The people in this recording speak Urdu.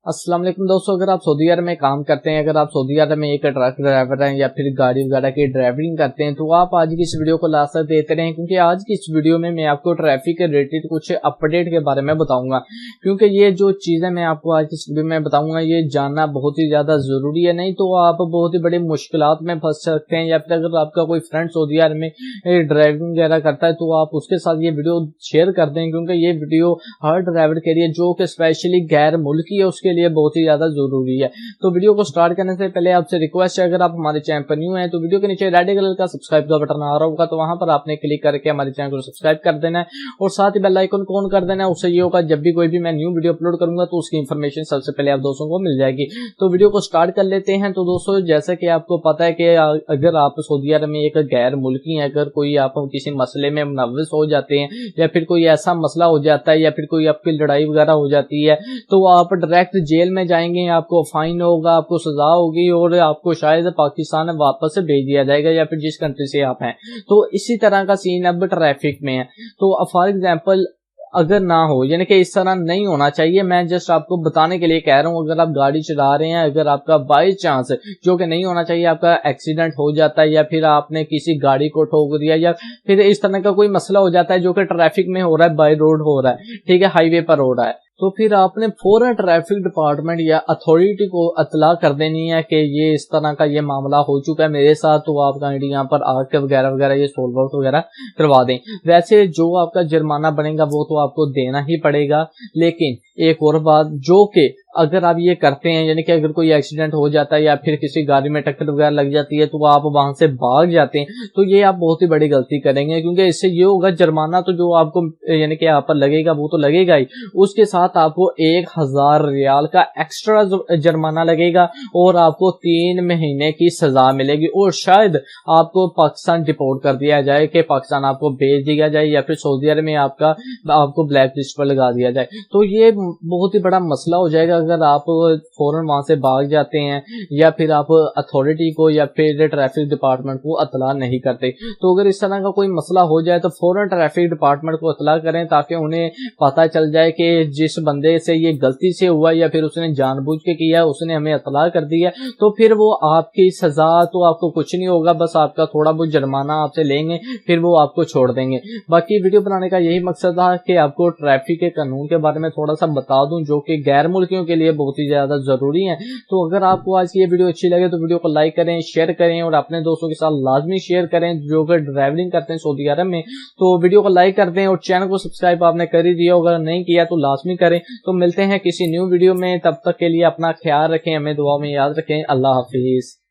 السلام علیکم دوستو، اگر آپ سعودی عرب میں کام کرتے ہیں، اگر آپ سعودی عرب میں ایک ٹرک ڈرائیور ہیں یا پھر گاڑی وغیرہ کی ڈرائیورنگ کرتے ہیں تو آپ آج کی اس ویڈیو کو لازمی دیتے رہیں، کیونکہ آج کی اس ویڈیو میں آپ کو ٹریفک کے ریلیٹڈ کچھ اپڈیٹ کے بارے میں بتاؤں گا، کیونکہ یہ جو چیزیں میں آپ کو آج کی اس ویڈیو میں بتاؤں گا یہ جاننا بہت ہی زیادہ ضروری ہے، نہیں تو آپ بہت ہی بڑی مشکلات میں پھنس سکتے ہیں، یا پھر اگر آپ کا کوئی فرینڈ سعودی عرب میں ڈرائیونگ وغیرہ کرتا ہے تو آپ اس کے ساتھ یہ ویڈیو شیئر کر دیں، کیونکہ یہ ویڈیو ہر ڈرائیور کے لیے جو کہ اسپیشلی غیر ملکی ہے اس کے لیے بہت ہی زیادہ ضروری ہے۔ تو ویڈیو کو سٹارٹ کرنے سے پہلے آپ سے ریکویسٹ ہے، اگر آپ ہمارے چینل پر نیو ہیں تو ویڈیو کے نیچے ریڈ کلر کا سبسکرائب کا بٹن آ رہا ہوگا، تو وہاں پر آپ نے کلک کر کے ہمارے چینل کو سبسکرائب کر دینا ہے اور ساتھ ہی بیل آئیکن کو آن کر دینا ہے، اس سے یہ ہوگا جب بھی کوئی بھی میں نیو ویڈیو اپلوڈ کروں گا تو اس کی انفارمیشن سب سے پہلے آپ دوستوں کو مل جائے گی۔ تو ویڈیو کو سٹارٹ کر لیتے ہیں۔ تو دوستوں، جیسا کہ آپ کو پتا ہے کہ اگر آپ سعودی عرب میں ایک غیر ملکی ہیں، اگر کوئی آپ کسی مسئلے میں ملوث ہو جاتے ہیں یا پھر کوئی ایسا مسئلہ ہو جاتا ہے یا پھر کوئی آپ کی لڑائی وغیرہ ہو جاتی ہے تو آپ ڈائریکٹ جیل میں جائیں گے، آپ کو فائن ہوگا، آپ کو سزا ہوگی اور آپ کو شاید پاکستان واپس بھیج دیا جائے گا یا پھر جس کنٹری سے آپ ہیں۔ تو اسی طرح کا سین اب ٹریفک میں ہے۔ تو فار ایگزامپل اگر نہ ہو، یعنی کہ اس طرح نہیں ہونا چاہیے، میں جسٹ آپ کو بتانے کے لیے کہہ رہا ہوں، اگر آپ گاڑی چلا رہے ہیں، اگر آپ کا بائی چانس جو کہ نہیں ہونا چاہیے آپ کا ایکسیڈنٹ ہو جاتا ہے یا پھر آپ نے کسی گاڑی کو ٹھوک دیا یا پھر اس طرح کا کوئی مسئلہ ہو جاتا ہے جو کہ ٹریفک میں ہو رہا ہے، بائی روڈ ہو رہا ہے، ٹھیک ہے، ہائی وے پر ہو رہا ہے، تو پھر آپ نے فوراً ٹریفک ڈپارٹمنٹ یا اتھارٹی کو اطلاع کر دینی ہے کہ یہ اس طرح کا یہ معاملہ ہو چکا ہے میرے ساتھ، تو آپ کا یہاں پر آ کے وغیرہ وغیرہ یہ سولو آؤٹ وغیرہ کروا دیں۔ ویسے جو آپ کا جرمانہ بنے گا وہ تو آپ کو دینا ہی پڑے گا، لیکن ایک اور بات جو کہ اگر آپ یہ کرتے ہیں، یعنی کہ اگر کوئی ایکسیڈنٹ ہو جاتا ہے یا پھر کسی گاڑی میں ٹکر وغیرہ لگ جاتی ہے تو آپ وہاں سے بھاگ جاتے ہیں، تو یہ آپ بہت ہی بڑی غلطی کریں گے، کیونکہ اس سے یہ ہوگا جرمانہ تو جو آپ کو یعنی کہ آپ پر لگے گا وہ تو لگے گا ہی، اس کے ساتھ آپ کو 1000 ریال کا ایکسٹرا جرمانہ لگے گا اور آپ کو 3 مہینے کی سزا ملے گی اور شاید آپ کو پاکستان ڈپورٹ کر دیا جائے کہ پاکستان آپ کو بھیج دیا جائے یا پھر سعودی عرب میں آپ کو بلیک لسٹ پر لگا دیا جائے۔ تو یہ بہت ہی بڑا مسئلہ ہو جائے گا اگر آپ فوراً وہاں سے بھاگ جاتے ہیں یا پھر آپ اتھارٹی کو یا پھر ٹریفک ڈپارٹمنٹ کو اطلاع نہیں کرتے۔ تو اگر اس طرح کا کوئی مسئلہ ہو جائے تو فوراً ٹریفک ڈپارٹمنٹ کو اطلاع کریں تاکہ انہیں پتہ چل جائے کہ جس بندے سے یہ غلطی سے ہوا یا پھر اس نے جان بوجھ کے کیا، اس نے ہمیں اطلاع کر دی ہے، تو پھر وہ آپ کی سزا تو آپ کو کچھ نہیں ہوگا، بس آپ کا تھوڑا بہت جرمانہ آپ سے لیں گے، پھر وہ آپ کو چھوڑ دیں گے۔ باقی ویڈیو بنانے کا یہی مقصد تھا کہ آپ کو ٹریفک کے قانون کے بارے میں تھوڑا سا بتا دوں جو کہ غیر ملکیوں کے لیے بہت ہی زیادہ ضروری ہے۔ تو اگر آپ کو آج کی یہ ویڈیو اچھی لگے تو ویڈیو کو لائک کریں، شیئر کریں اور اپنے دوستوں کے ساتھ لازمی شیئر کریں جو کہ ڈرائیونگ کرتے ہیں سعودی عرب میں۔ تو ویڈیو کو لائک کر دیں اور چینل کو سبسکرائب آپ نے کر ہی دیا، اگر نہیں کیا تو لازمی کریں۔ تو ملتے ہیں کسی نیو ویڈیو میں، تب تک کے لیے اپنا خیال رکھیں، ہمیں دعا میں یاد رکھیں۔ اللہ حافظ۔